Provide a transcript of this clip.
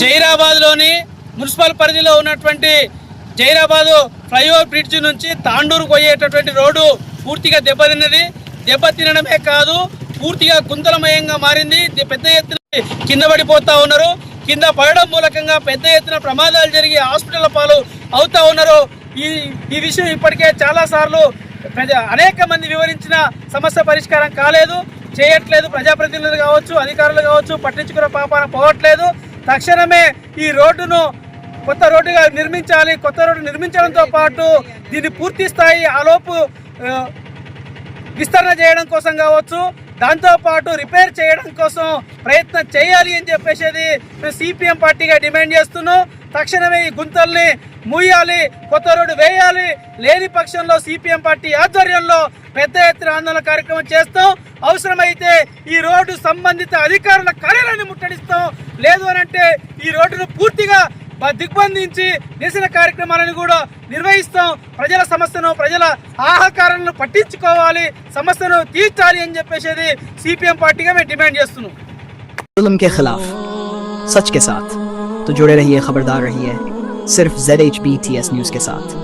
జైరాబాద్లోని municipal పరిధిలో ఉన్నటువంటి Zaheerabad flyover bridge నుంచి తాండూరు పోయేటటువంటి రోడ్డు పూర్తిగా దెబ్బతినడమే కాదు, పూర్తిగా గుంతలమయంగా మారింది. పెద్ద ఎత్తున కింద పడిపోతూ ఉన్నారు. కింద పడడం మూలకంగా పెద్ద ఎత్తున ప్రమాదాలు జరిగి హాస్పిటల్ పాలు అవుతూ ఉన్నారు. ఈ విషయం ఇప్పటికే చాలాసార్లు అనేక మంది వివరించిన సమస్య పరిష్కారం కాలేదు, చేయట్లేదు. ప్రజాప్రతినిధులు కావచ్చు, అధికారులు కావచ్చు, పట్టించుకున్న పాపాన పోవట్లేదు. తక్షణమే ఈ రోడ్డును కొత్త రోడ్డుగా నిర్మించాలి. కొత్త రోడ్డు నిర్మించడంతో పాటు దీన్ని పూర్తి స్థాయి ఆలోపు విస్తరణ చేయడం కోసం కావచ్చు, దాంతోపాటు రిపేర్ చేయడం కోసం ప్రయత్నం చేయాలి అని చెప్పేసి మేము సిపిఎం పార్టీగా డిమాండ్ చేస్తున్నాం. తక్షణమే ఈ గుంతల్ని మూయాలి, కొత్త రోడ్డు వేయాలి. లేని పక్షంలో సిపిఎం పార్టీ ఆధ్వర్యంలో పెద్ద ఎత్తున ఆందోళన కార్యక్రమం చేస్తాం. అవసరమైతే ఈ రోడ్డు సంబంధిత అధికారుల కార్యాలయాన్ని ముట్టడిస్తాం. లేదు అనంటే ఈ రోడ్డును పూర్తిగా దిగ్బంధించి నిరసన కార్యక్రమాలను కూడా నిర్వహిస్తాం. ప్రజల సమస్యను, ప్రజల ఆహాకారాలను పట్టించుకోవాలి, సమస్యను తీర్చాలి అని చెప్పేసి సిపిఎం పార్టీగా మేము డిమాండ్ చేస్తున్నాం. जुल्म के खिलाफ सच के साथ तो जुड़े रहिए, खबरदार रहिए सिर्फ ZHBTS न्यूज़ के साथ।